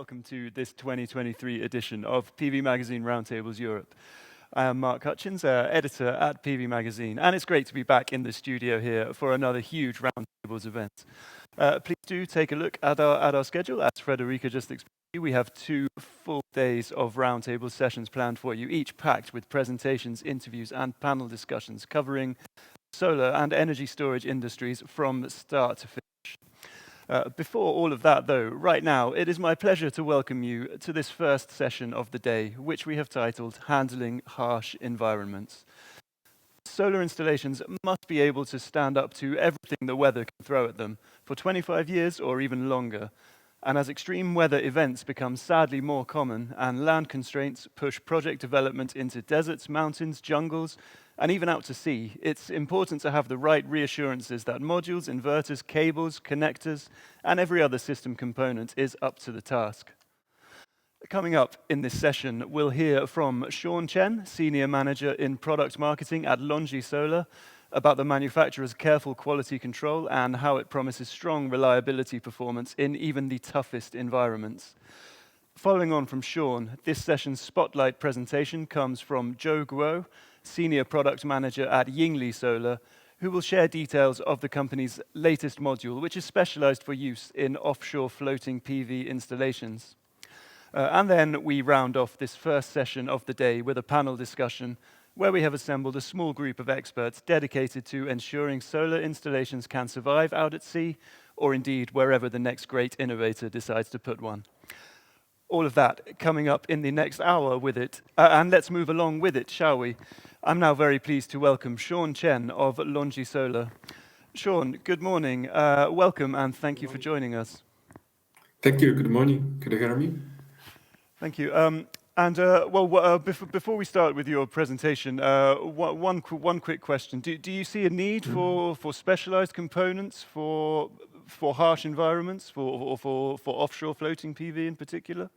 welcome to this 2023 edition of PV Magazine Roundtables Europe. I am Mark Hutchins, editor at PV Magazine, and it's great to be back in the studio here for another huge Roundtables event. Please do take a look at our schedule. As Frederica just explained, we have 2 full days of Roundtable sessions planned for you, each packed with presentations, interviews, and panel discussions covering solar and energy storage industries from start to finish. Before all of that, though, right now, it is my pleasure to welcome you to this first session of the day, which we have titled Handling Harsh Environments. Solar installations must be able to stand up to everything the weather can throw at them for 25 years or even longer. And as extreme weather events become sadly more common and land constraints push project development into deserts, mountains, jungles, and even out to sea, it's important to have the right reassurances that modules, inverters, cables, connectors, and every other system component is up to the task. Coming up in this session, we'll hear from Shen, Senior Manager in Product Marketing at LONGi Solar, about the manufacturer's careful quality control and how it promises strong reliability performance in even the toughest environments. Following on from Shen, this session's spotlight presentation comes from Joe Guo, Senior Product Manager at Yingli Solar, who will share details of the company's latest module, which is specialized for use in offshore floating PV installations. And then we round off this first session of the day with a panel discussion where we have assembled a small group of experts dedicated to ensuring solar installations can survive out at sea, or indeed wherever the next great innovator decides to put one. All of that coming up in the next hour with it, and let's move along with it, shall we? I'm now very pleased to welcome Shen of LONGi Solar. Shen, good morning, welcome, and thank you for joining us. Thank you, good morning. Could you hear me? Thank you. Before we start with your presentation, one quick question. Do you see a need for specialized components for harsh environments, for offshore floating PV in particular?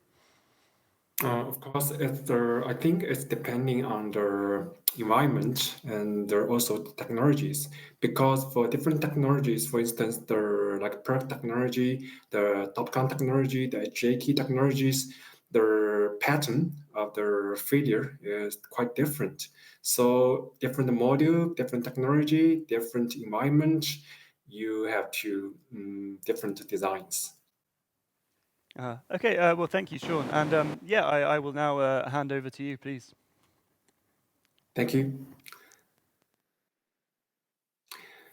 Of course, I think it's depending on the environment and also the technologies. Because for different technologies, for instance, the like PERC technology, the TOPCon technology, the HJT technologies, the pattern of the failure is quite different. So different module, different technology, different environment, you have to different designs. Okay, well, thank you, Shen. And I will now hand over to you, please. Thank you.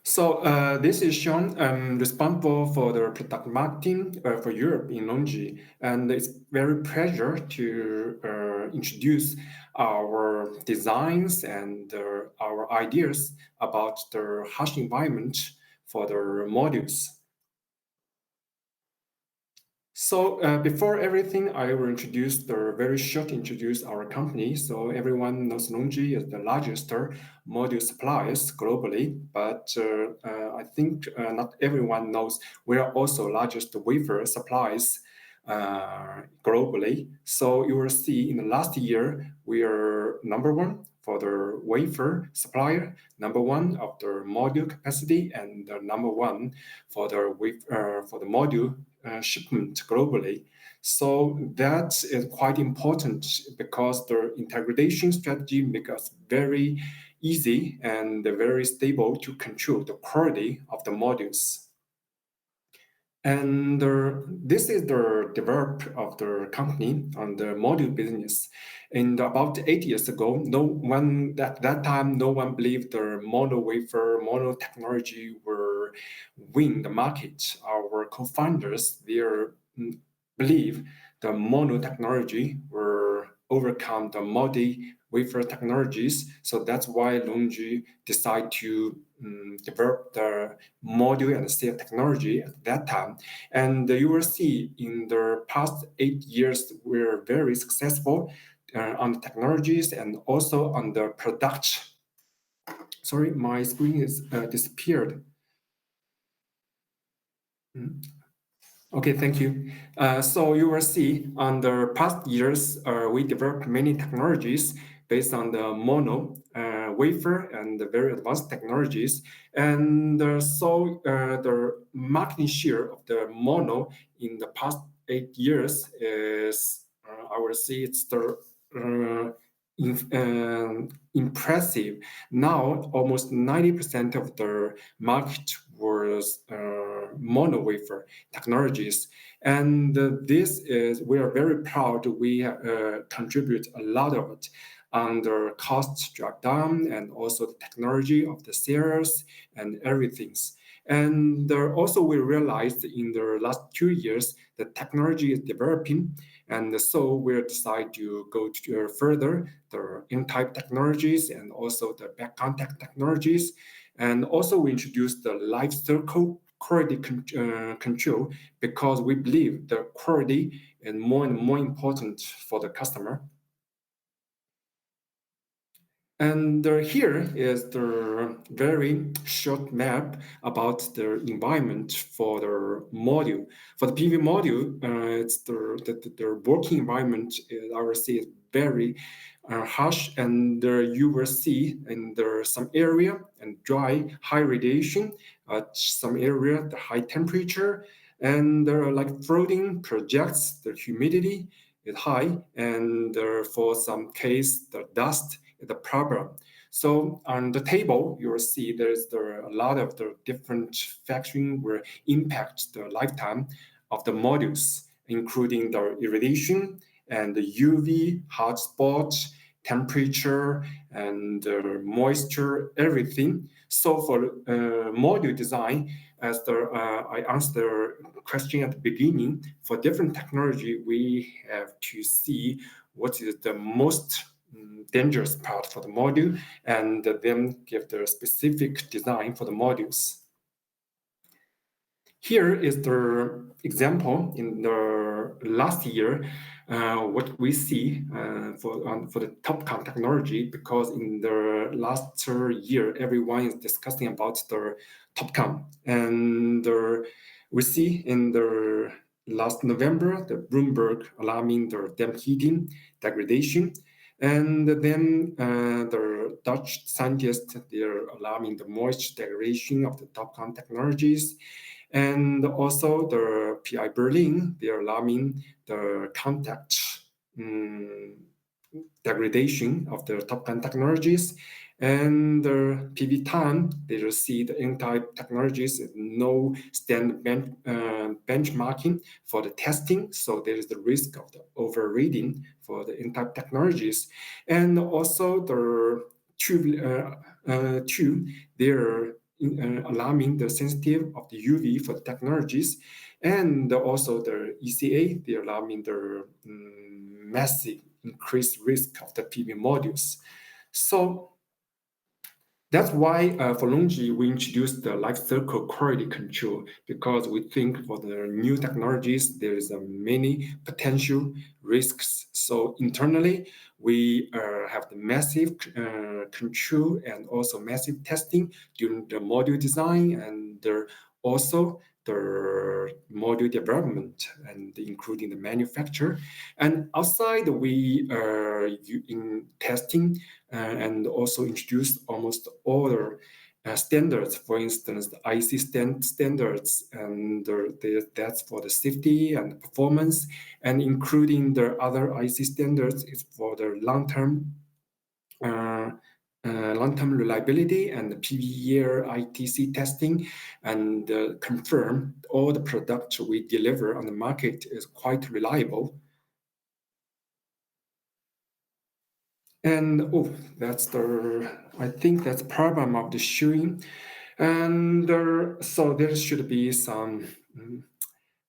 So this is Shen. I'm responsible for the product marketing for Europe in LONGi, and it's very pleasure to introduce our designs and our ideas about the harsh environment for the modules. So before everything, I will introduce our company. So everyone knows LONGi is the largest module suppliers globally, but I think not everyone knows we are also largest wafer suppliers globally. So you will see in the last year, we are #1 for the wafer supplier, #1 of the module capacity, and #1 for the module shipment globally. So that is quite important because the integration strategy makes us very easy and very stable to control the quality of the modules. And this is the development of the company on the module business. And about 8 years ago, at that time, no one believed the mono wafer, mono technology will win the market. Our co-founders, they believe the mono technology will overcome the multi wafer technologies. So that's why LONGi decided to develop the module and cell technology at that time. And you will see in the past 8 years, we're very successful on the technologies and also on the production. Sorry, my screen is disappeared. Okay, thank you. So you will see on the past years, we developed many technologies based on the mono wafer and the very advanced technologies. And so the market share of the mono in the past 8 years is, I would say, it's the impressive. Now, almost 90% of the market was mono wafer technologies, and this is, we are very proud. We contribute a lot of it on the cost drag down and also the technology of the sales and everything. And also we realized in the last 2 years the technology is developing, and so we decide to go to further the N-type technologies and also the back contact technologies. And also we introduced the life cycle quality control, because we believe the quality is more and more important for the customer. And here is the very short map about the environment for the module. For the PV module, it's the working environment, I would say, is very harsh, and you will see in some area and dry, high radiation, some area the high temperature, and like floating projects, the humidity is high, and for some case the dust is a problem. So on the table, you will see there's a lot of the different factors will impact the lifetime of the modules, including the irradiation and the UV, hot spots, temperature, and moisture, everything. So for module design, as I answered the question at the beginning, for different technology, we have to see what is the most dangerous part for the module, and then give the specific design for the modules. Here is the example in the last year, what we see for the TOPCon technology, because in the last year, everyone is discussing about the TOPCon. And we see in the last November, the Bloomberg alarming the dam heating degradation. And then the Dutch scientists, they're alarming the moisture degradation of the TOPCon technologies. And also the PI Berlin, they're alarming the contact degradation of the TOPCon technologies. And the PV time, they will see the N-type technologies, no standard benchmarking for the testing. So there is the risk of the overreading for the N-type technologies. And also the two, they're alarming the sensitive of the UV for the technologies. And also the ECA, they're alarming the massive increased risk of the PV modules. So that's why for LONGi, we introduced the life cycle quality control, because we think for the new technologies, there is many potential risks. So internally, we have the massive control and also massive testing during the module design, and also the module development, and including the manufacture. And outside, we are in testing and also introduced almost all the standards. For instance, the IC standards, and that's for the safety and performance, and including the other IC standards is for the long-term reliability and the PV year ITC testing, and confirm all the products we deliver on the market is quite reliable. And that's I think that's the problem of the shoeing. And so there should be some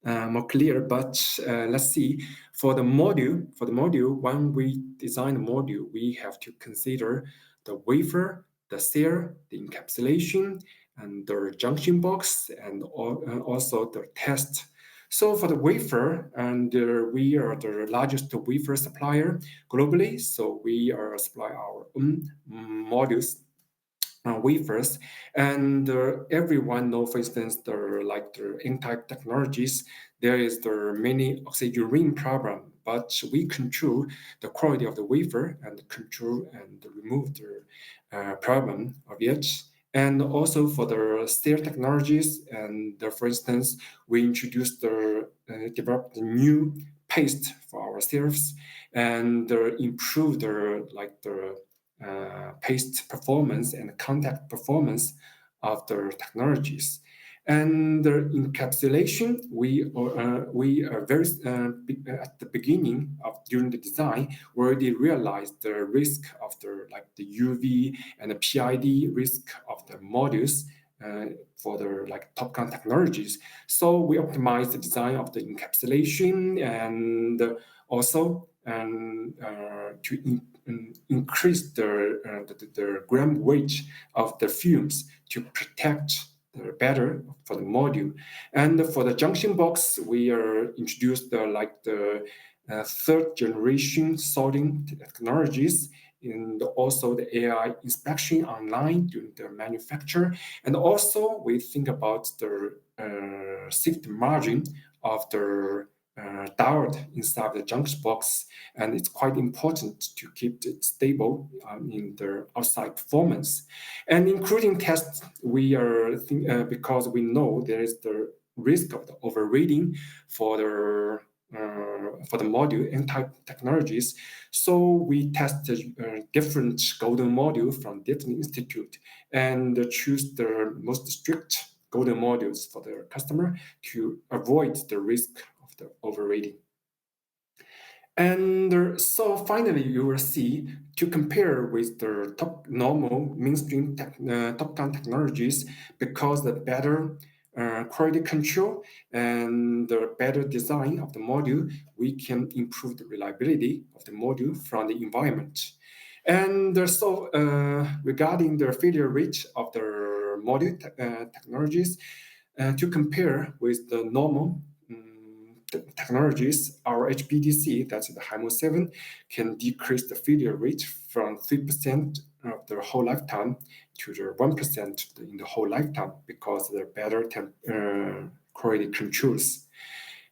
more clear, but let's see. For the module, when we design the module, we have to consider the wafer, the cell, the encapsulation, and the junction box, and also the test. So for the wafer, and we are the largest wafer supplier globally, so we are supply our own modules, wafers, and everyone know, for instance, the N-type technologies, there is the many oxygen ring problem, but we control the quality of the wafer and control and remove the problem of it. And also for the stair technologies, and for instance, we introduced developed the new paste for our stairs and improved the paste performance and contact performance of the technologies. And the encapsulation, we are very at the beginning of during the design already realized the risk of the UV and the PID risk of the modules for the top-gun technologies. So we optimized the design of the encapsulation and also to increase the gram weight of the fumes to protect better for the module. And for the junction box, we are introduced the third generation sorting technologies, and also the AI inspection online during the manufacture. And also we think about the safety margin of the diode inside the junction box, and it's quite important to keep it stable in the outside performance. And including tests, we are because we know there is the risk of the overreading for the module and type technologies. So we tested different golden module from different institute and choose the most strict golden modules for the customer to avoid the risk of the overrating. And so finally, you will see to compare with the top normal mainstream top-gun technologies, because the better quality control and the better design of the module, we can improve the reliability of the module from the environment. And so regarding the failure rate of the module technologies, to compare with the normal technologies, our HPDC, that's the HIMO 7, can decrease the failure rate from 3% of the whole lifetime to the 1% in the whole lifetime, because they're better quality controls.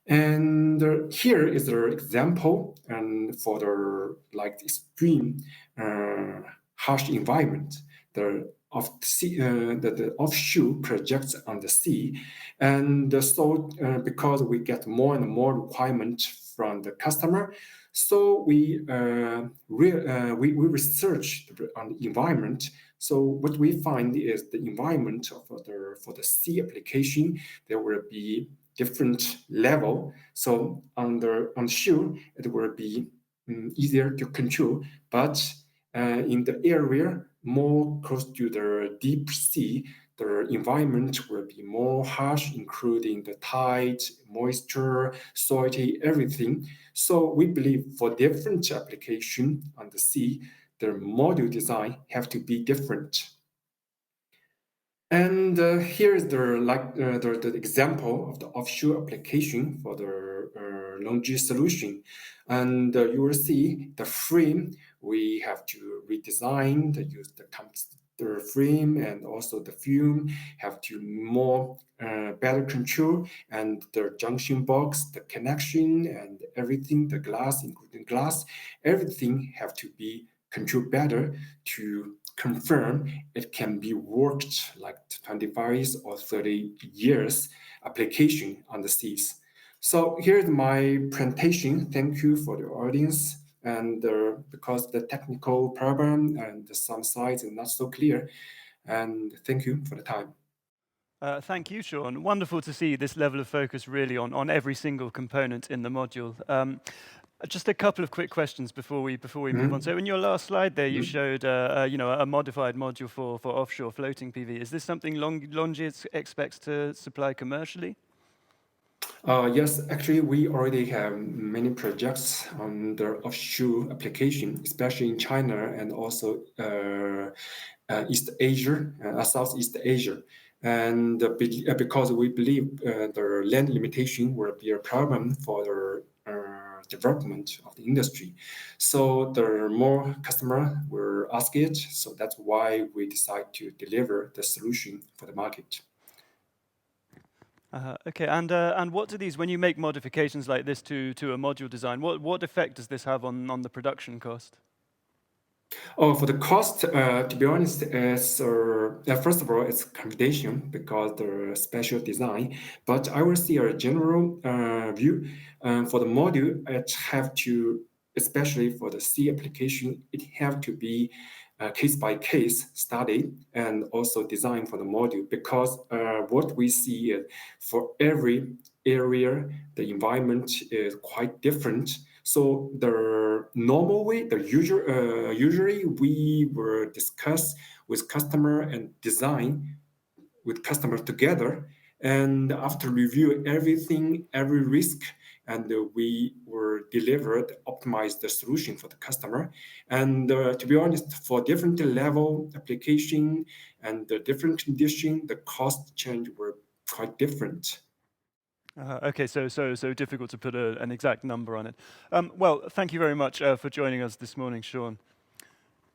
And here is the example, and for the extreme harsh environment, the offshore projects on the sea. And so because we get more and more requirements from the customer, so we research on the environment. So what we find is the environment for the sea application, there will be different level. So on shore, it will be easier to control, but in the area more close to the deep sea, the environment will be more harsh, including the tide, moisture, salty, everything. So we believe for different application on the sea, the module design have to be different. And here is the example of the offshore application for the LONGi solution. And you will see the frame, we have to redesign, use the frame, and also the fume have to more better control, and the junction box, the connection, and everything, the glass, including glass, everything have to be controlled better to confirm it can be worked like 25 or 30 years application on the seas. So here's my presentation. Thank you for the audience. And because the technical problem and some slides are not so clear, and thank you for the time. Thank you, Sean. Wonderful to see this level of focus really on every single component in the module. Just a couple of quick questions before we move on. So in your last slide there, you showed a modified module for offshore floating PV. Is this something LONGi expects to supply commercially? Yes, actually, we already have many projects on the offshore application, especially in China and also East Asia, Southeast Asia. And because we believe the land limitation will be a problem for the development of the industry. So the more customer will ask it, so that's why we decide to deliver the solution for the market. Okay, and what do these, when you make modifications like this to a module design, what effect does this have on the production cost? Oh, for the cost, to be honest, is first of all, it's confidential because the special design. But I will see a general view. For the module, it have to, especially for the C application, it have to be case by case study and also design for the module because what we see is for every area, the environment is quite different. So the normal way, usually we will discuss with customer and design with customers together. And after review everything, every risk, and we were delivered, optimize the solution for the customer. And to be honest, for different level application and the different condition, the cost change were quite different. Okay, so difficult to put an exact number on it. Well, thank you very much for joining us this morning, Sean.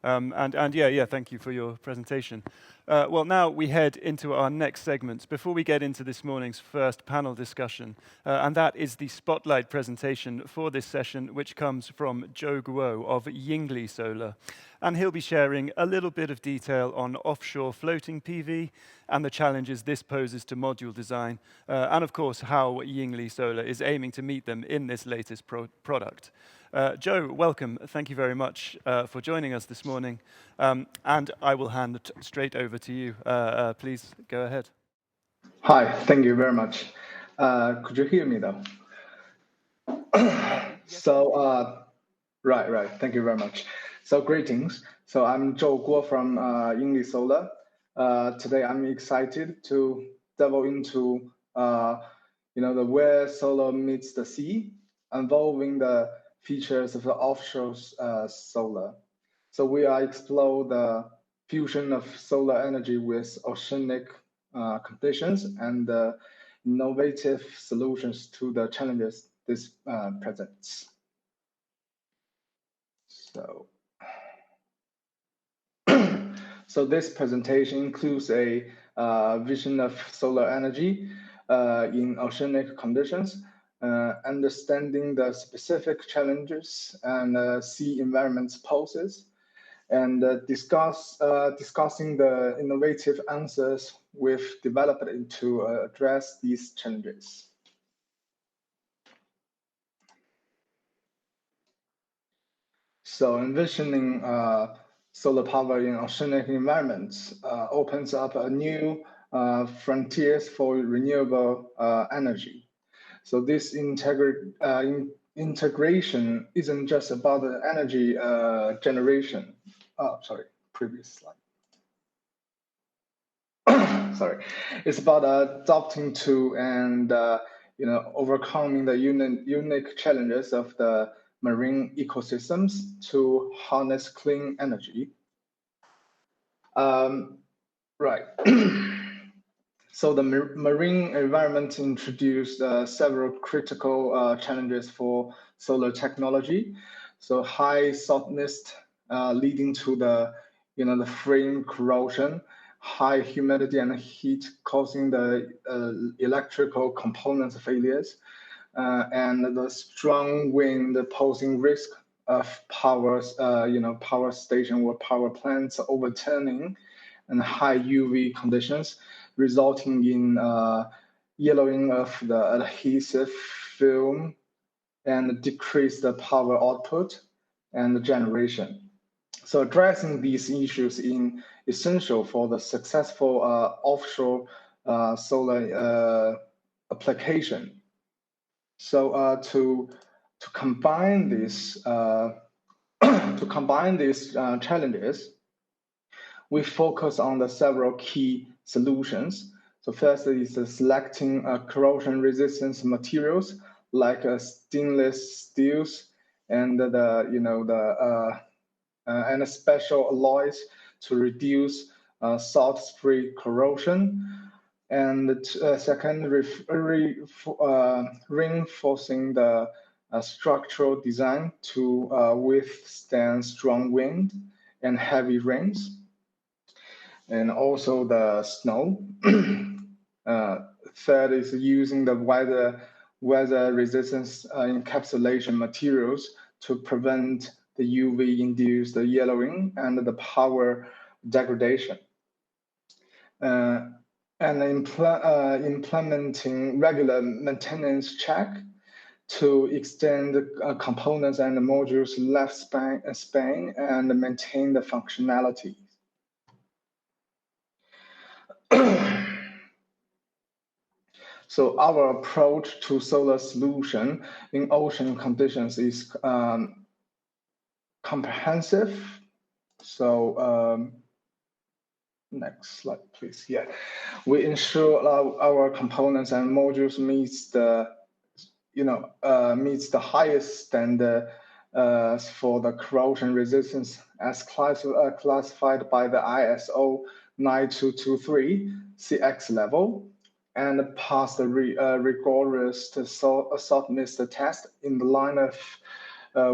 And yeah, thank you for your presentation. Well, now we head into our next segment before we get into this morning's first panel discussion, and that is the spotlight presentation for this session, which comes from Joe Guo of Yingli Solar. And he'll be sharing a little bit of detail on offshore floating PV and the challenges this poses to module design, and of course, how Yingli Solar is aiming to meet them in this latest product. Joe, welcome. Thank you very much for joining us this morning. And I will hand it straight over to you. Please go ahead. Hi, thank you very much. Could you hear me though? Right. Thank you very much. So greetings. So I'm Joe Guo from Yingli Solar. Today I'm excited to delve into the where solar meets the sea, involving the features of the offshore solar. So we are explore the fusion of solar energy with oceanic conditions and innovative solutions to the challenges this presents. So this presentation includes a vision of solar energy in oceanic conditions, understanding the specific challenges and sea environments poses, and discussing the innovative answers we've developed to address these challenges. So envisioning solar power in oceanic environments opens up a new frontiers for renewable energy. So this integration isn't just about the energy generation. Previous slide. Sorry, it's about adapting to and overcoming the unique challenges of the marine ecosystems to harness clean energy. Right. So the marine environment introduced several critical challenges for solar technology. So high saltness leading to the frame corrosion, high humidity and heat causing the electrical components failures, and the strong wind posing risk of power station or power plants overturning, and high UV conditions, resulting in yellowing of the adhesive film and decrease the power output and the generation. So addressing these issues is essential for the successful offshore solar application. So to combine these challenges, we focus on the several key solutions. So first is selecting corrosion resistance materials like stainless steels and and special alloys to reduce salt-free corrosion. And second, reinforcing the structural design to withstand strong wind and heavy rains, and also the snow. Third is using the weather resistance encapsulation materials to prevent the UV-induced yellowing, and the power degradation. And implementing regular maintenance check to extend components and modules lifespan and maintain the functionality. So our approach to solar solution in ocean conditions is comprehensive. So next slide, please. Yeah, we ensure our components and modules meets the highest standard for the corrosion resistance as classified by the ISO 9223 CX level, and pass the rigorous softness test in the line of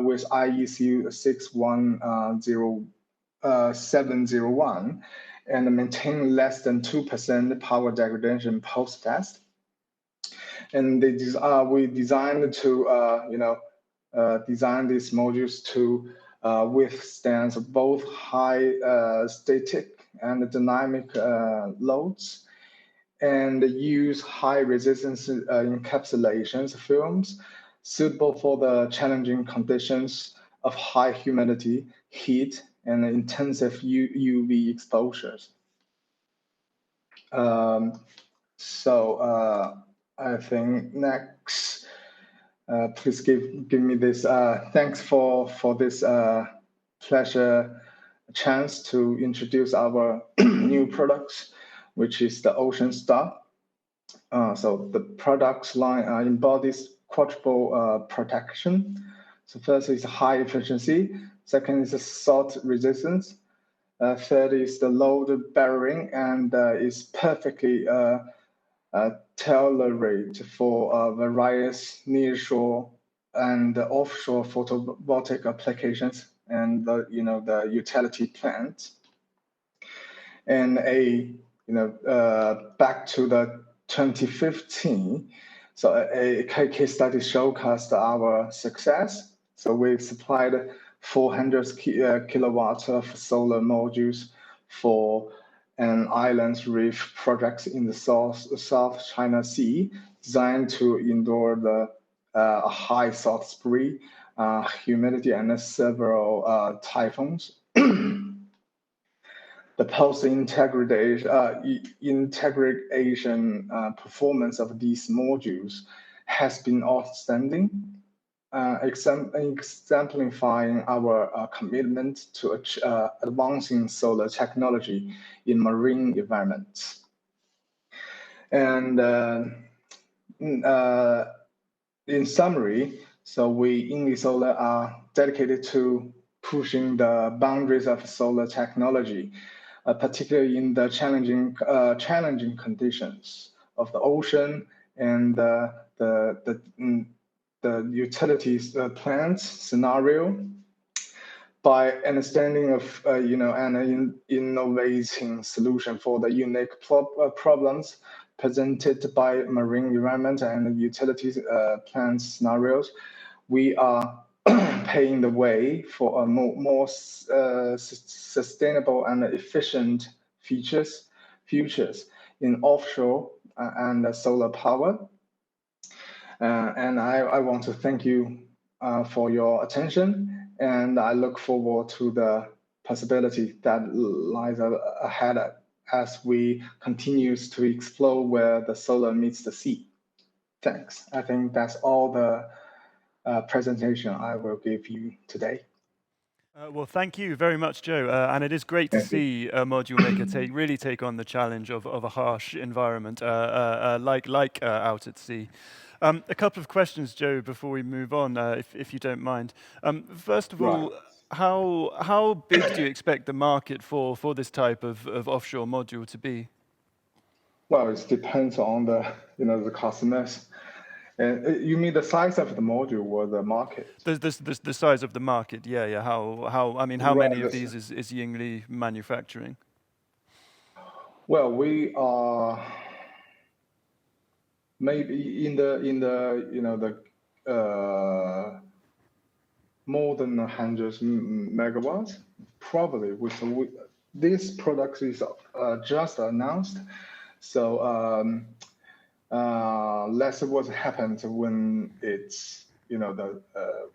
with IEC 6100701, and maintain less than 2% power degradation post-test. And we designed to design these modules to withstand both high static and dynamic loads, and use high resistance encapsulation films suitable for the challenging conditions of high humidity, heat, and intensive UV exposures. I think next, please give me this. Thanks for this pleasure chance to introduce our new products, which is the Ocean Star. So the products line embodies quadruple protection. So first is high efficiency. Second is the salt resistance. Third is the load bearing, and is perfectly tailored for various nearshore and offshore photovoltaic applications and the utility plants. And back to the 2015, so a case study showcased our success. So we've supplied 400 kilowatts of solar modules for an island reef project in the South China Sea, designed to endure the high salt spray, humidity, and several typhoons. The post-integration performance of these modules has been outstanding, exemplifying our commitment to advancing solar technology in marine environments. And in summary, so we Yingli Solar are dedicated to pushing the boundaries of solar technology, particularly in the challenging conditions of the ocean and the utilities plants scenario, by understanding of an innovating solution for the unique problems presented by marine environment and utilities plant scenarios. We are paving the way for a more sustainable and efficient futures in offshore and solar power. And I want to thank you for your attention, and I look forward to the possibility that lies ahead as we continue to explore where the solar meets the sea. Thanks. I think that's all the presentation I will give you today. Well, thank you very much, Joe. And it is great to see a module maker really take on the challenge of a harsh environment like out at sea. A couple of questions, Joe, before we move on, if you don't mind. First of all, how big do you expect the market for this type of offshore module to be? Well, it depends on the customers. You mean the size of the module or the market? The size of the market, yeah. How many of these is Yingli manufacturing? Well, we are maybe in the more than 100 megawatts. Probably this product is just announced. So let's see what happens when it's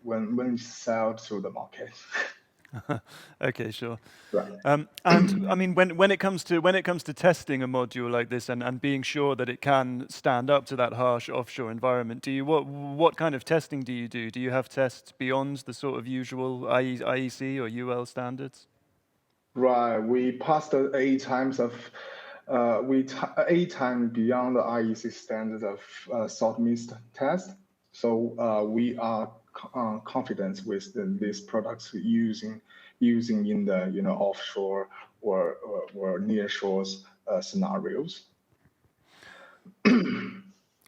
when it's sold to the market. Okay, sure. Right. And I mean, when it comes to testing a module like this and being sure that it can stand up to that harsh offshore environment, what kind of testing do you do? Do you have tests beyond the sort of usual IEC or UL standards? Right. We passed 8 times of 8 times beyond the IEC standard of salt mist test. So we are confident with these products using in the offshore or near shores scenarios.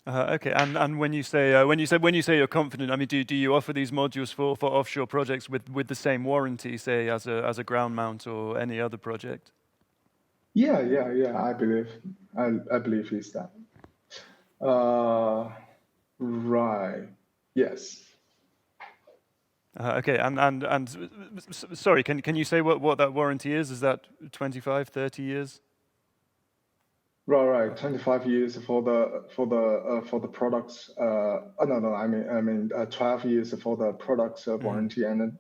Okay, and when you say you're confident, I mean, do you offer these modules for offshore projects with the same warranty, say as a ground mount or any other project? Yeah. I believe it's that. Right. Yes. Okay, and sorry, can you say what that warranty is? Is that 25, 30 years? Right. 25 years for the products. No. I mean 12 years for the products warranty and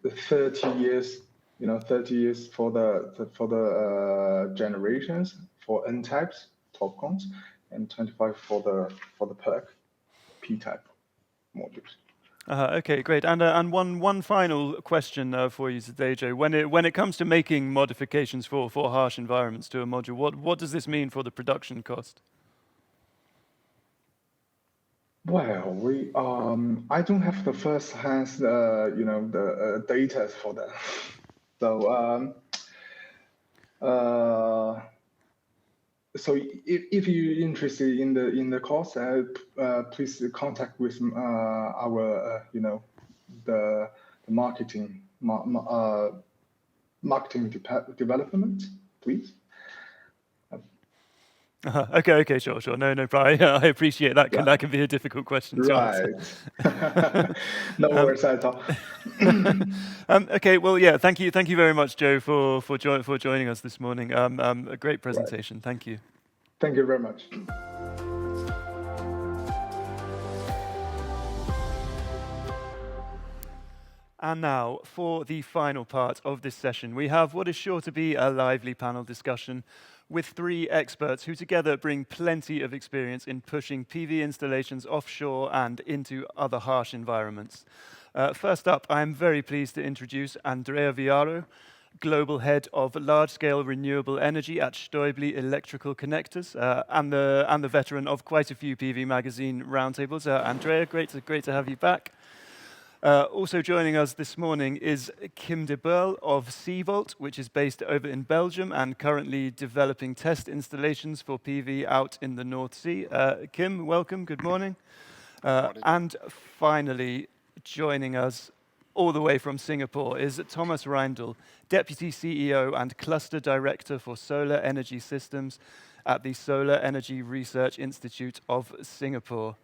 30 years. 30 years for the generations for N types top cones, and 25 for the PERC P type modules. Okay, great. And one final question for you today, Joe. When it comes to making modifications for harsh environments to a module, what does this mean for the production cost? Well, I don't have the first hand the data for that. So if you're interested in the course, please contact with our the marketing development, please. Okay, sure. No problem. I appreciate that. Yeah. That can be a difficult question to answer. Right. No worries at all. Okay, well, yeah. Thank you very much, Joe, for joining us this morning. A great presentation. Right. Thank you. Thank you very much. And now, for the final part of this session, we have what is sure to be a lively panel discussion with 3 experts who together bring plenty of experience in pushing PV installations offshore and into other harsh environments. First up, I am very pleased to introduce Andrea Viaro, Global Head of Large-Scale Renewable Energy at Beule Electrical Connectors, and the veteran of quite a few PV Magazine roundtables. Andrea, great to have you back. Also joining us this morning is Kim de Beule of SeaVolt, which is based over in Belgium and currently developing test installations for PV out in the North Sea. Kim, welcome. Good morning. Good morning. And finally, joining us all the way from Singapore is Thomas Reindl, Deputy CEO and Cluster Director for Solar Energy Systems at the Solar Energy Research Institute of Singapore.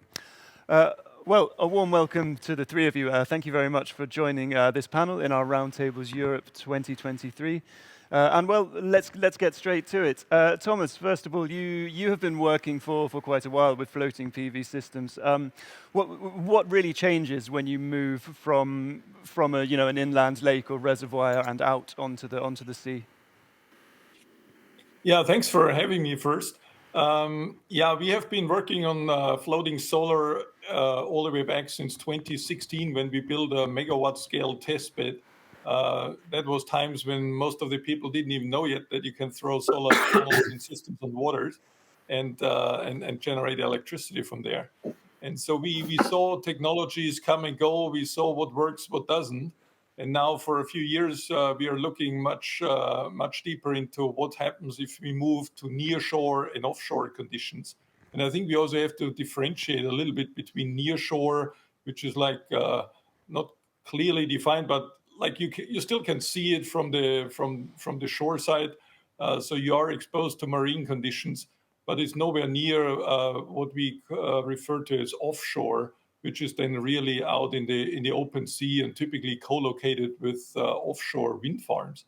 Well, a warm welcome to the 3 of you. Thank you very much for joining this panel in our Roundtables Europe 2023. And well, let's get straight to it. Thomas, first of all, you have been working for quite a while with floating PV systems. What really changes when you move from an inland lake or reservoir and out onto the sea? Yeah, thanks for having me first. We have been working on floating solar all the way back since 2016 when we built a megawatt scale test bed. That was times when most of the people didn't even know yet that you can throw solar panels in systems on waters and generate electricity from there. And so we saw technologies come and go. We saw what works, what doesn't. And now for a few years, we are looking much deeper into what happens if we move to nearshore and offshore conditions. And I think we also have to differentiate a little bit between nearshore, which is like not clearly defined, but like you still can see it from the shore side. So you are exposed to marine conditions, but it's nowhere near what we refer to as offshore, which is then really out in the open sea and typically co-located with offshore wind farms.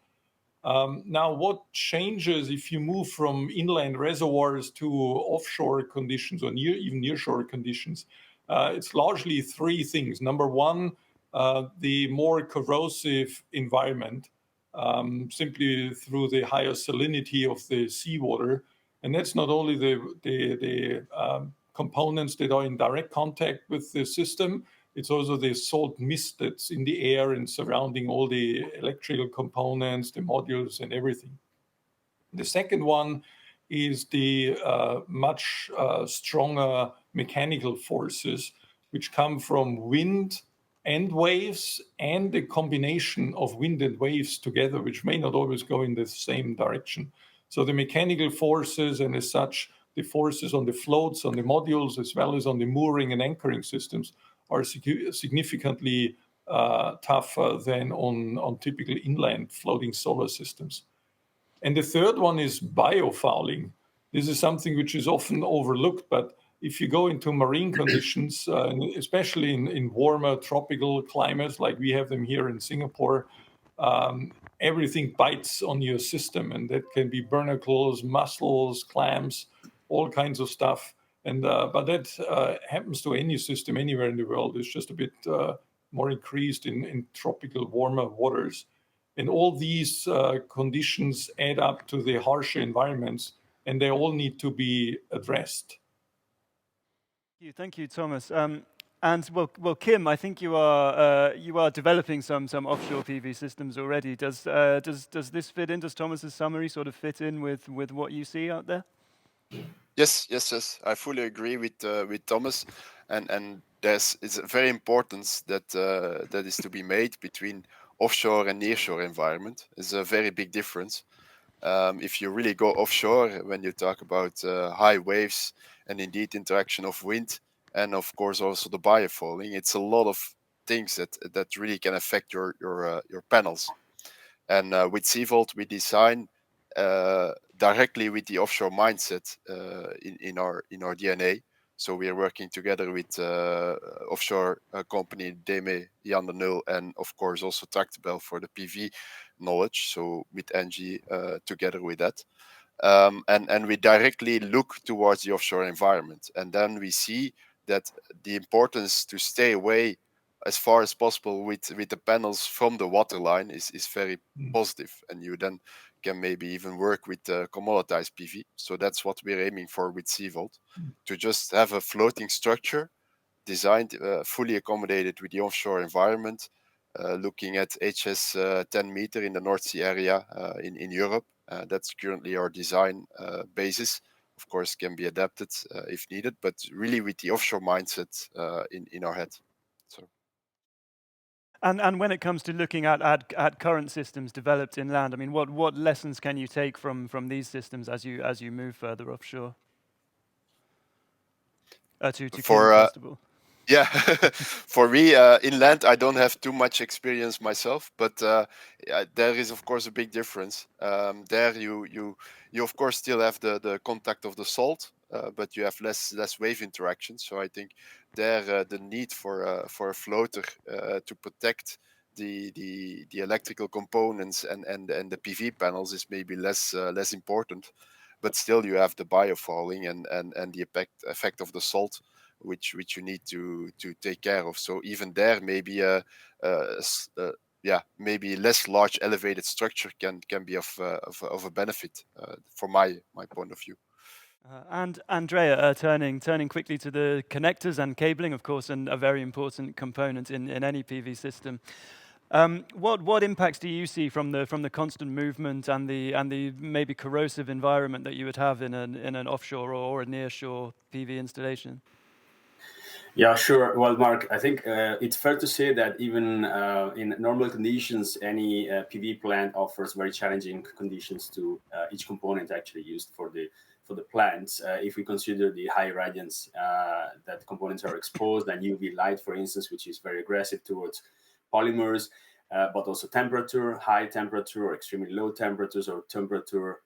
Now, what changes if you move from inland reservoirs to offshore conditions or even nearshore conditions? It's largely three things. Number one, the more corrosive environment, simply through the higher salinity of the seawater. And that's not only the components that are in direct contact with the system, it's also the salt mist that's in the air and surrounding all the electrical components, the modules, and everything. The second one is the much stronger mechanical forces, which come from wind and waves, and the combination of wind and waves together, which may not always go in the same direction. So the mechanical forces, and as such, the forces on the floats, on the modules, as well as on the mooring and anchoring systems, are significantly tougher than on typical inland floating solar systems. And the third one is biofouling. This is something which is often overlooked, but if you go into marine conditions, especially in warmer tropical climates like we have them here in Singapore, everything bites on your system, and that can be barnacles, mussels, clams, all kinds of stuff. And but that happens to any system anywhere in the world. It's just a bit more increased in tropical warmer waters. And all these conditions add up to the harsher environments, and they all need to be addressed. Thank you, Thomas. And well, Kim, I think you are developing some offshore PV systems already. Does this fit in? Does Thomas's summary sort of fit in with what you see out there? Yes. I fully agree with Thomas, and it's very important that is to be made between offshore and nearshore environment. Is a very big difference. If you really go offshore, when you talk about high waves and indeed interaction of wind, and of course also the biofouling, it's a lot of things that really can affect your panels. And with SeaVolt, we design directly with the offshore mindset in our DNA. So we are working together with offshore company Deme, Jan de Nul, and of course also Tractebel for the PV knowledge. So with LONGi together with that. And we directly look towards the offshore environment. And then we see that the importance to stay away as far as possible with the panels from the waterline is very positive. And you then can maybe even work with commoditized PV. So that's what we're aiming for with SeaVolt, to just have a floating structure designed, fully accommodated with the offshore environment, looking at HS 10 meter in the North Sea area in Europe. That's currently our design basis. Of course, can be adapted if needed, but really with the offshore mindset in our head. So. And when it comes to looking at current systems developed inland, I mean, what lessons can you take from these systems as you move further offshore? To Kim, first of all. Yeah, for me, inland, I don't have too much experience myself, but there is, of course, a big difference. There, you of course still have the contact of the salt, but you have less wave interaction. So I think there the need for a floater to protect the electrical components and the PV panels is maybe less important. But still, you have the biofouling and the effect of the salt, which you need to take care of. So even there, maybe maybe less large elevated structure can be of a benefit from my point of view. And Andrea, turning quickly to the connectors and cabling, of course, and a very important component in any PV system. What impacts do you see from the constant movement and the maybe corrosive environment that you would have in an offshore or a nearshore PV installation? Yeah, sure. Well, Mark, I think it's fair to say that even in normal conditions, any PV plant offers very challenging conditions to each component actually used for the plants. If we consider the high radiance that components are exposed, and UV light, for instance, which is very aggressive towards polymers, but also temperature, high temperature or extremely low temperatures, or temperature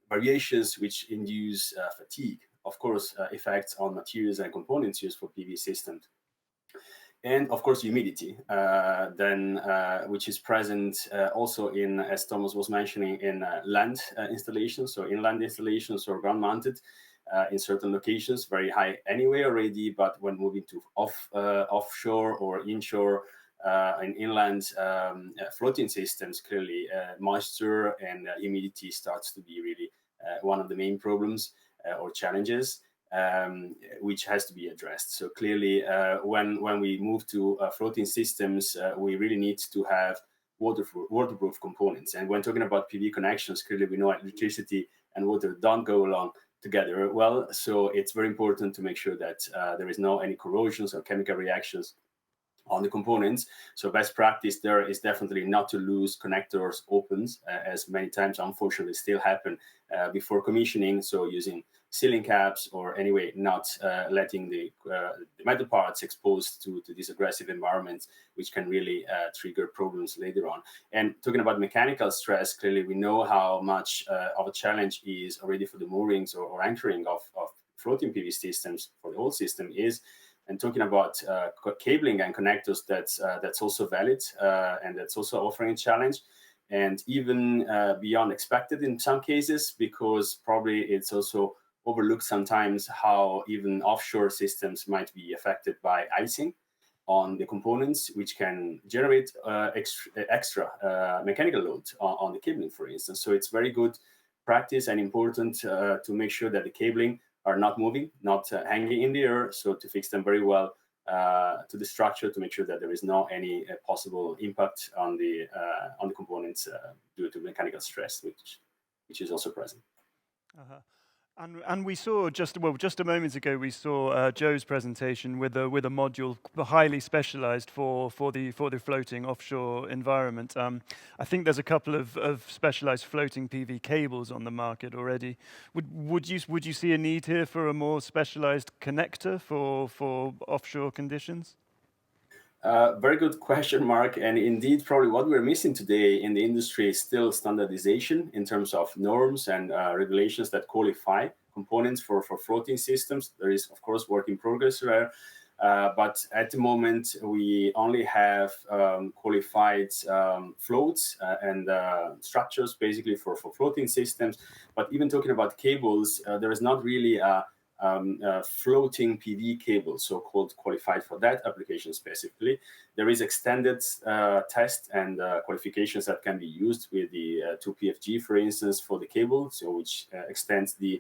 variations which induce fatigue of course, effects on materials and components used for PV systems. And of course, humidity, which is present also in, as Thomas was mentioning, in land installations, so inland installations or ground-mounted in certain locations, very high anyway already. But when moving to offshore or inshore and inland floating systems, clearly moisture and humidity starts to be really one of the main problems or challenges. Which has to be addressed. So clearly, when we move to floating systems, we really need to have waterproof components. And when talking about PV connections, clearly we know electricity and water don't go along together well. So it's very important to make sure that there is no any corrosions or chemical reactions on the components. So best practice there is definitely not to lose connectors opens, as many times unfortunately still happen before commissioning. So using sealing caps or anyway not letting the metal parts exposed to these aggressive environments, which can really trigger problems later on. And talking about mechanical stress, clearly we know how much of a challenge is already for the moorings or anchoring of floating PV systems for the whole system is. And talking about cabling and connectors, that's also valid, and that's also offering a challenge, and even beyond expected in some cases, because probably it's also overlooked sometimes how even offshore systems might be affected by icing on the components, which can generate extra mechanical load on the cabling, for instance. So it's very good practice and important to make sure that the cabling are not moving, not hanging in the air. So to fix them very well to the structure to make sure that there is no any possible impact on the components due to mechanical stress, which is also present. Uh-huh. And we saw just a moment ago we saw Joe's presentation with a module highly specialized for the floating offshore environment. I think there's a couple of specialized floating PV cables on the market already. Would you see a need here for a more specialized connector for offshore conditions? Very good question, Mark. And indeed, probably what we're missing today in the industry is still standardization in terms of norms and regulations that qualify components for floating systems. There is, of course, work in progress there. But at the moment, we only have qualified floats and structures basically for floating systems. But even talking about cables, there is not really a floating PV cable, so-called qualified for that application specifically. There is extended test and qualifications that can be used with the 2PFG, for instance, for the cable, so which extends the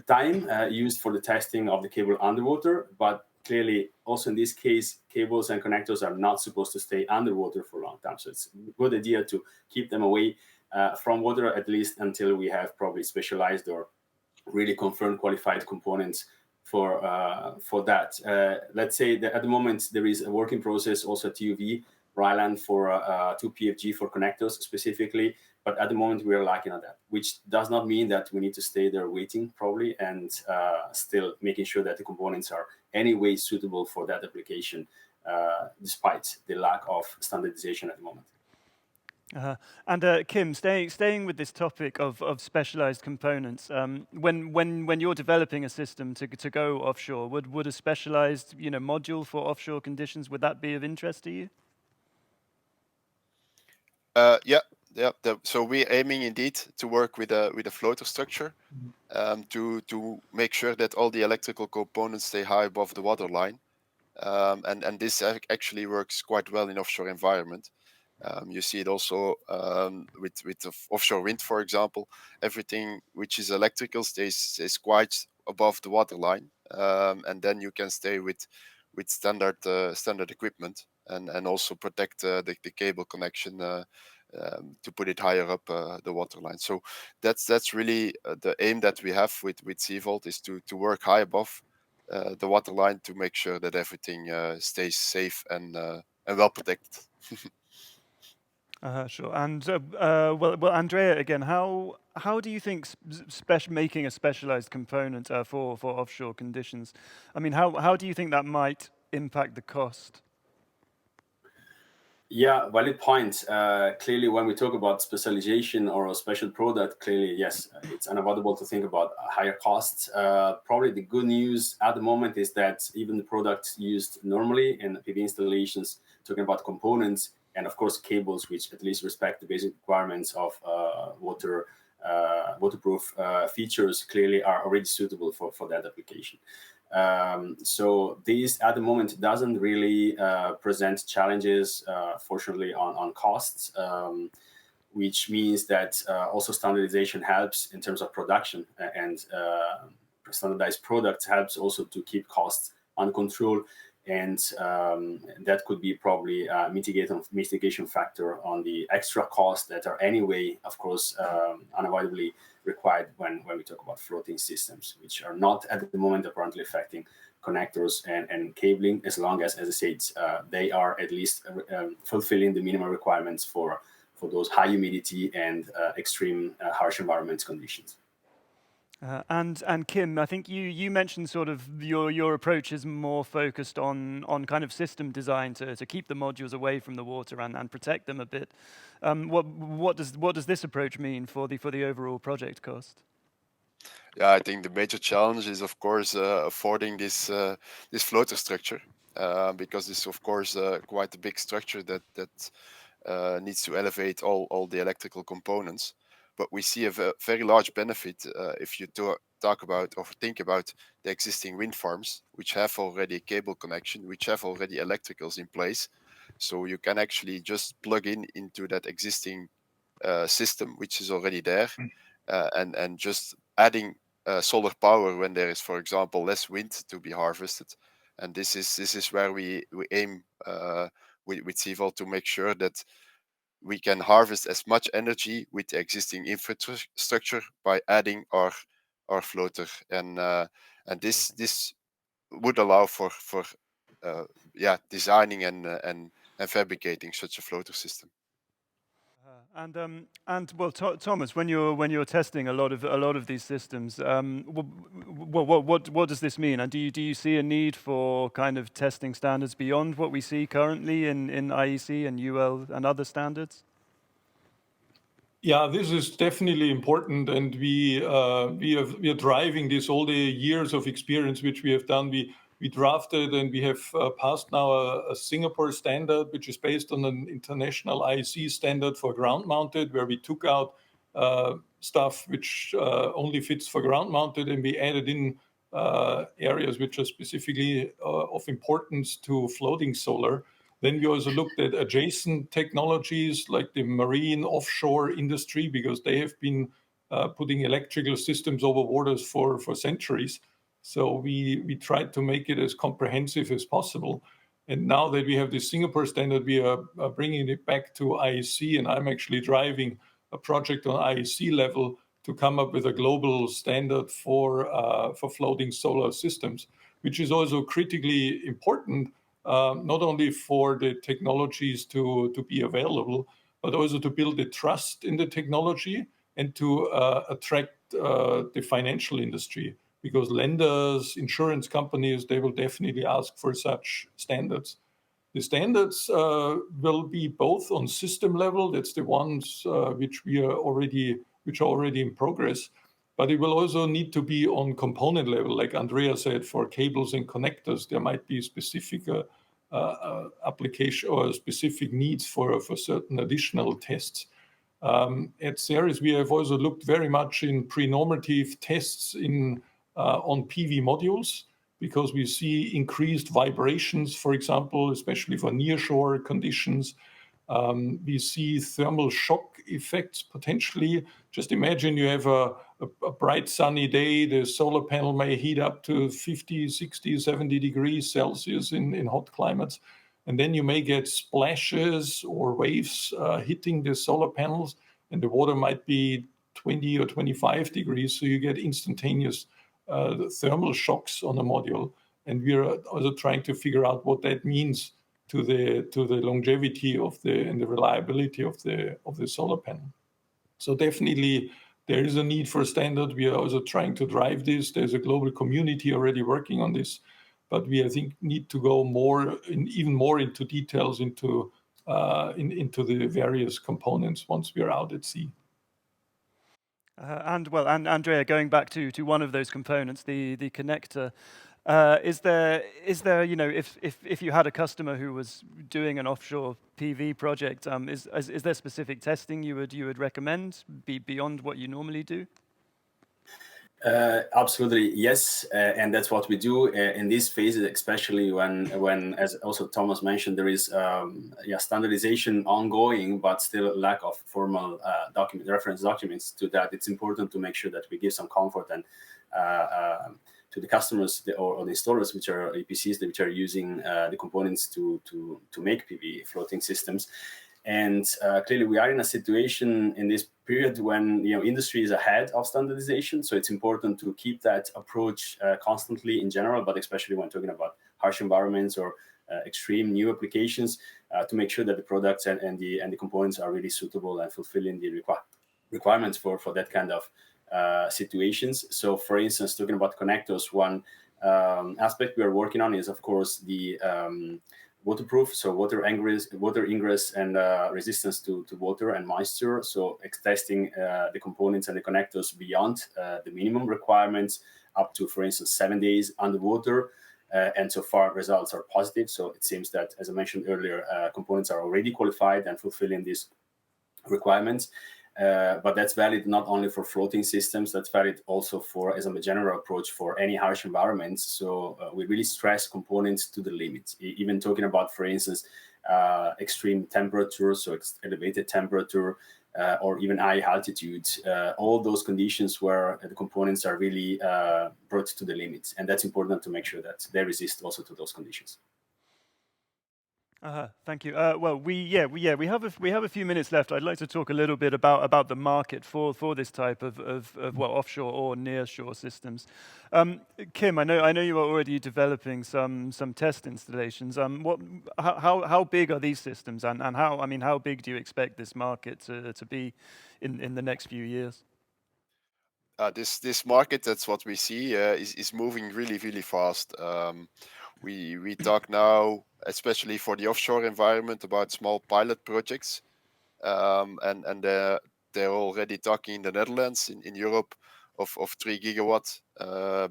time used for the testing of the cable underwater. But clearly, also in this case, cables and connectors are not supposed to stay underwater for a long time. So it's a good idea to keep them away from water, at least until we have probably specialized or really confirmed qualified components for that. Let's say that at the moment there is a working process also at TUV, Ryland for 2PFG for connectors specifically, but at the moment we are lacking on that, which does not mean that we need to stay there waiting probably and still making sure that the components are anyway suitable for that application, despite the lack of standardization at the moment. And Kim, staying with this topic of specialized components, when you're developing a system to go offshore, would a specialized module for offshore conditions, would that be of interest to you? Yeah. So we're aiming indeed to work with a floater structure to make sure that all the electrical components stay high above the waterline, and this actually works quite well in offshore environment. You see it also with the offshore wind, for example. Everything which is electrical stays quite above the waterline, and then you can stay with standard equipment and also protect the cable connection to put it higher up the waterline. So that's really the aim that we have with SeaVolt, is to work high above the waterline to make sure that everything stays safe and well protected. Sure. And well, Andrea, again, how do you think making a specialized component for offshore conditions? I mean, how do you think that might impact the cost? Yeah, valid point. Clearly, when we talk about specialization or a special product, clearly, yes, it's unavoidable to think about higher costs. Probably the good news at the moment is that even the products used normally in PV installations, talking about components and, of course, cables, which at least respect the basic requirements of waterproof features, clearly are already suitable for that application. So this at the moment doesn't really present challenges, fortunately, on costs, which means that also standardization helps in terms of production, and standardized products helps also to keep costs under control. And that could be probably a mitigation factor on the extra costs that are anyway, of course, unavoidably required when we talk about floating systems, which are not at the moment apparently affecting connectors and cabling, as long as I said, they are at least fulfilling the minimum requirements for those high humidity and extreme harsh environment conditions. And Kim, I think you mentioned sort of your approach is more focused on kind of system design to keep the modules away from the water and protect them a bit. What does this approach mean for the overall project cost? Yeah, I think the major challenge is, of course, affording this floater structure, because it's, of course, quite a big structure that needs to elevate all the electrical components. But we see a very large benefit if you talk about or think about the existing wind farms, which have already a cable connection, which have already electricals in place. So you can actually just plug into that existing system, which is already there, and just adding solar power when there is, for example, less wind to be harvested. And this is where we aim with SeaVolt to make sure that we can harvest as much energy with the existing infrastructure by adding our floater, and this would allow for designing and fabricating such a floater system. And well, Thomas, when you're testing a lot of these systems, what does this mean? And do you see a need for kind of testing standards beyond what we see currently in IEC and UL and other standards? Yeah, this is definitely important, and we are driving this. All the years of experience which we have done, we drafted and we have passed now a Singapore standard, which is based on an international IEC standard for ground mounted, where we took out stuff which only fits for ground mounted, and we added in areas which are specifically of importance to floating solar. Then we also looked at adjacent technologies like the marine offshore industry, because they have been putting electrical systems over waters for centuries. So we tried to make it as comprehensive as possible. And now that we have the Singapore standard, we are bringing it back to IEC, and I'm actually driving a project on IEC level to come up with a global standard for floating solar systems, which is also critically important, not only for the technologies to be available, but also to build the trust in the technology and to attract the financial industry. Because lenders, insurance companies, they will definitely ask for such standards. The standards will be both on system level, that's the ones which are already in progress, but it will also need to be on component level. Like Andrea said, for cables and connectors, there might be specific application or specific needs for certain additional tests. At Ceres, we have also looked very much in pre-normative tests on PV modules, because we see increased vibrations, for example, especially for nearshore conditions. We see thermal shock effects potentially. Just imagine you have a bright sunny day, the solar panel may heat up to 50, 60, 70 degrees Celsius in hot climates. And then you may get splashes or waves hitting the solar panels, and the water might be 20 or 25 degrees. So you get instantaneous thermal shocks on the module. And we are also trying to figure out what that means to the longevity and the reliability of the solar panel. So definitely there is a need for a standard. We are also trying to drive this. There's a global community already working on this, but we, I think, need to go even more into details into into the various components once we are out at sea. And Andrea, going back to one of those components, the connector, is there if you had a customer who was doing an offshore PV project, is there specific testing you would recommend beyond what you normally do? Absolutely, yes, and that's what we do in these phases, especially when, as also Thomas mentioned, there is standardization ongoing, but still lack of formal reference documents to that. It's important to make sure that we give some comfort and to the customers or the installers, which are EPCs, which are using the components to make PV floating systems. And clearly, we are in a situation in this period when industry is ahead of standardization. So it's important to keep that approach constantly in general, but especially when talking about harsh environments or extreme new applications, to make sure that the products and the components are really suitable and fulfilling the requirements for that kind of situations. So, for instance, talking about connectors, one aspect we are working on is, of course, the waterproof, so water ingress and resistance to water and moisture. So testing the components and the connectors beyond the minimum requirements up to, for instance, 7 days underwater. And so far, results are positive. So it seems that, as I mentioned earlier, components are already qualified and fulfilling these requirements. But that's valid not only for floating systems, that's valid also for, as a general approach, for any harsh environments. So we really stress components to the limit, even talking about, for instance, extreme temperature, so elevated temperature, or even high altitude, all those conditions where the components are really brought to the limit. And that's important to make sure that they resist also to those conditions. Thank you. Well, we have a few minutes left. I'd like to talk a little bit about the market for this type of offshore or nearshore systems. Kim, I know you are already developing some test installations. How big are these systems, and how big do you expect this market to be in the next few years? This market, that's what we see, is moving really, really fast. We talk now, especially for the offshore environment, about small pilot projects, and they're already talking in the Netherlands, in Europe, of 3 gigawatts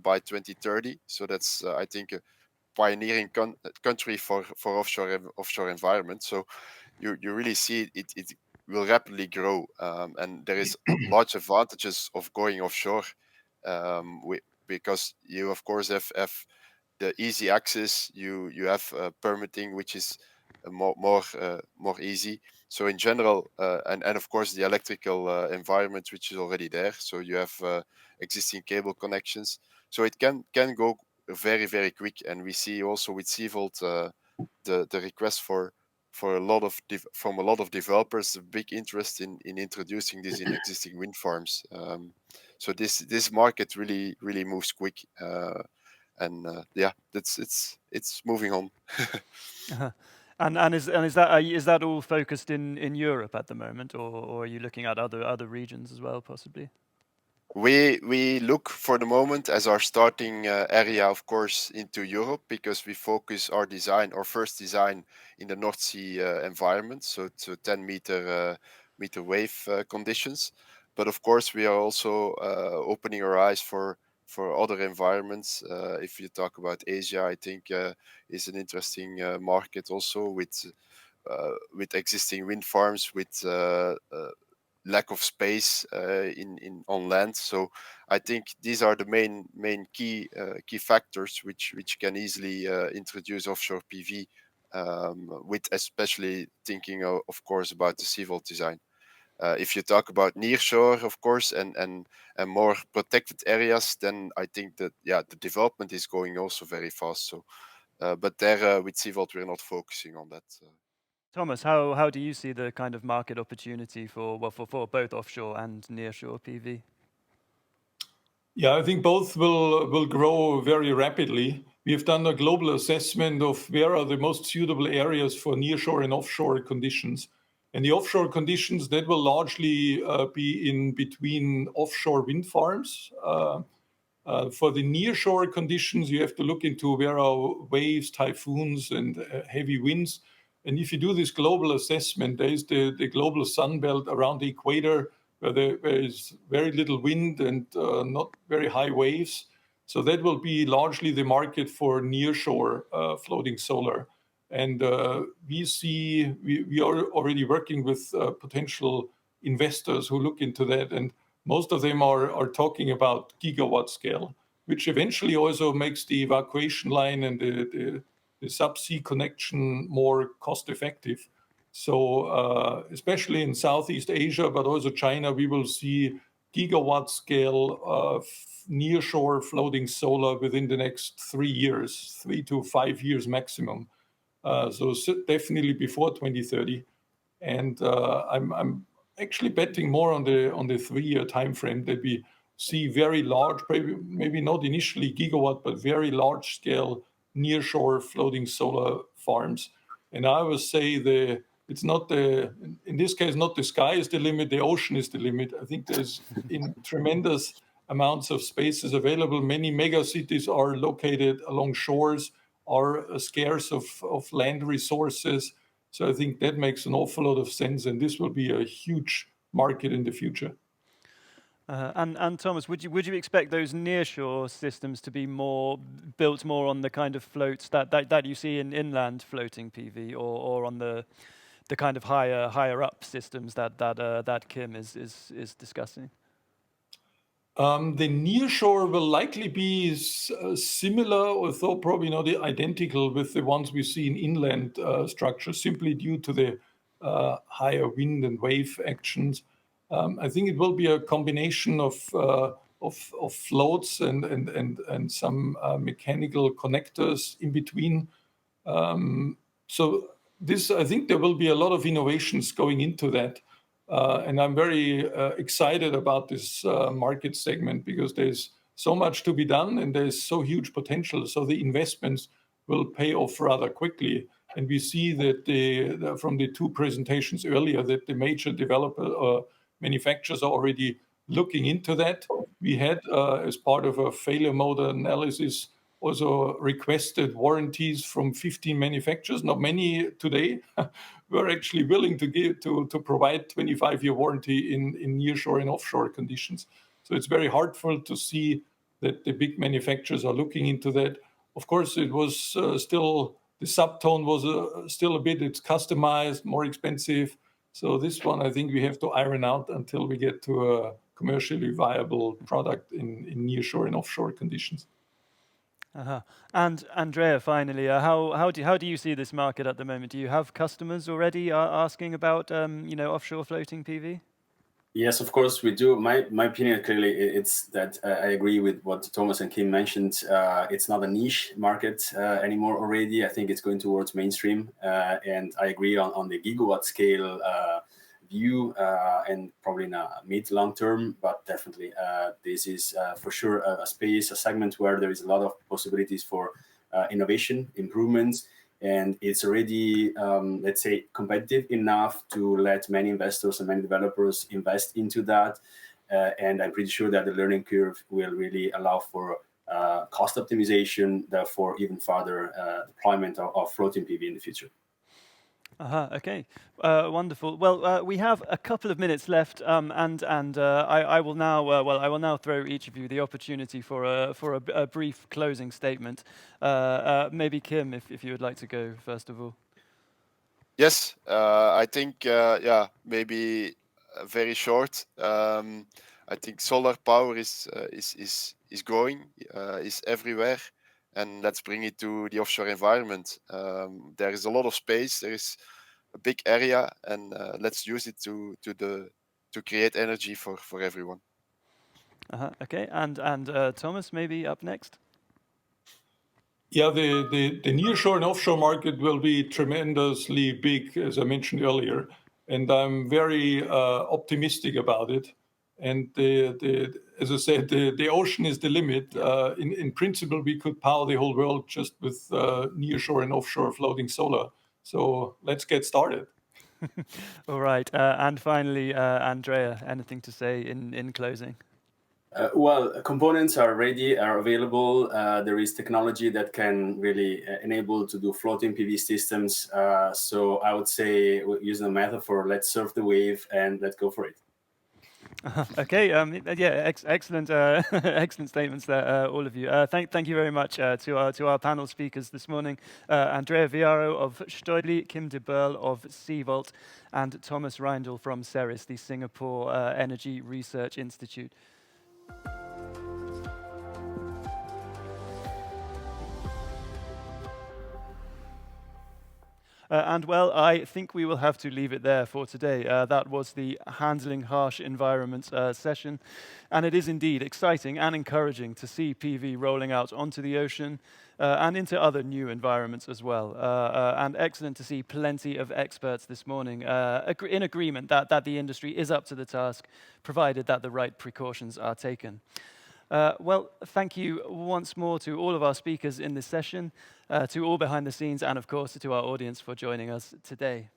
by 2030. So that's I think a pioneering country for offshore environment. So you really see it will rapidly grow, and there is large advantages of going offshore, because you of course have the easy access. You have permitting, which is more easy. So in general, and of course the electrical environment, which is already there. So you have existing cable connections. So it can go very, very quick. And we see also with SeaVolt the request from a lot of developers, a big interest in introducing this in existing wind farms. So this market really moves quick. And it's moving on. And is that all focused in Europe at the moment, or are you looking at other regions as well, possibly? We look for the moment as our starting area, of course, into Europe, because we focus our first design in the North Sea environment, so to 10-meter wave conditions. But of course, we are also opening our eyes for other environments. If you talk about Asia, I think is an interesting market also with existing wind farms, with lack of space on land. So I think these are the main key factors which can easily introduce offshore PV, with especially thinking of course about the SeaVolt design. If you talk about nearshore, of course, and more protected areas, then I think that the development is going also very fast. So, but there with SeaVolt we're not focusing on that. Thomas, how do you see the kind of market opportunity for both offshore and nearshore PV? Yeah, I think both will grow very rapidly. We have done a global assessment of where are the most suitable areas for nearshore and offshore conditions. And the offshore conditions, that will largely be in between offshore wind farms. For the nearshore conditions, you have to look into where are waves, typhoons, and heavy winds. And if you do this global assessment, there is the global sun belt around the equator where there is very little wind and not very high waves. So that will be largely the market for nearshore floating solar. And we are already working with potential investors who look into that. And most of them are talking about gigawatt scale, which eventually also makes the evacuation line and the subsea connection more cost effective. So especially in Southeast Asia, but also China, we will see gigawatt scale of nearshore floating solar within the next 3 years, 3 to 5 years maximum. So definitely before 2030. And I'm actually betting more on the 3-year time frame that we see very large, maybe not initially gigawatt, but very large scale nearshore floating solar farms. And I would say it's not in this case, not the sky is the limit, the ocean is the limit. I think there's in tremendous amounts of spaces available. Many mega cities are located along shores, are scarce of land resources. So I think that makes an awful lot of sense, and this will be a huge market in the future. And Thomas, would you expect those nearshore systems to be built more on the kind of floats that you see in inland floating PV, or on the kind of higher up systems that Kim is discussing? The nearshore will likely be similar, although probably not identical with the ones we see in inland structures, simply due to the higher wind and wave actions. I think it will be a combination of floats and some mechanical connectors in between. So I think there will be a lot of innovations going into that. And I'm very excited about this market segment because there's so much to be done and there's so huge potential. So the investments will pay off rather quickly. And we see that from the 2 presentations earlier that the major manufacturers are already looking into that. We had, as part of a failure mode analysis, also requested warranties from 15 manufacturers. Not many today were actually willing to provide 25-year warranty in nearshore and offshore conditions. So it's very heartful to see that the big manufacturers are looking into that. Of course, it was still, the subtone was still a bit, it's customized, more expensive. So this one, I think we have to iron out until we get to a commercially viable product in nearshore and offshore conditions. And Andrea, finally, how do you see this market at the moment? Do you have customers already asking about offshore floating PV? Yes, of course we do. My opinion clearly it's that I agree with what Thomas and Kim mentioned. It's not a niche market anymore already. I think it's going towards mainstream, and I agree on the gigawatt scale view, and probably in a mid-long term, but definitely this is for sure a segment where there is a lot of possibilities for innovation, improvements, and it's already, let's say, competitive enough to let many investors and many developers invest into that. And I'm pretty sure that the learning curve will really allow for cost optimization, therefore even further deployment of floating PV in the future. Okay, wonderful. Well, we have a couple of minutes left, and I will now throw each of you the opportunity for a brief closing statement. Maybe Kim, if you would like to go first of all. Yes, I think maybe very short. I think solar power is growing, is everywhere. And let's bring it to the offshore environment. There is a lot of space. There is a big area, and let's use it to create energy for everyone. Okay, and Thomas, maybe up next. Yeah, the nearshore and offshore market will be tremendously big, as I mentioned earlier, and I'm very optimistic about it. And as I said, the ocean is the limit. In principle, we could power the whole world just with nearshore and offshore floating solar. So let's get started. All right, and finally, Andrea, anything to say in closing? Well, components are ready, are available. There is technology that can really enable to do floating PV systems. So I would say, using a metaphor, let's surf the wave and let's go for it. Okay, yeah, excellent, excellent statements there, all of you. Thank you very much to our panel speakers this morning, Andrea Viaro of Beule, Kim de Beule of SeaVolt, and Thomas Reindl from CERIS, the Singapore Energy Research Institute. And well, I think we will have to leave it there for today. That was the Handling Harsh Environments session. And it is indeed exciting and encouraging to see PV rolling out onto the ocean and into other new environments as well. And excellent to see plenty of experts this morning in agreement that the industry is up to the task, provided that the right precautions are taken. Well, thank you once more to all of our speakers in this session, to all behind the scenes, and of course to our audience for joining us today.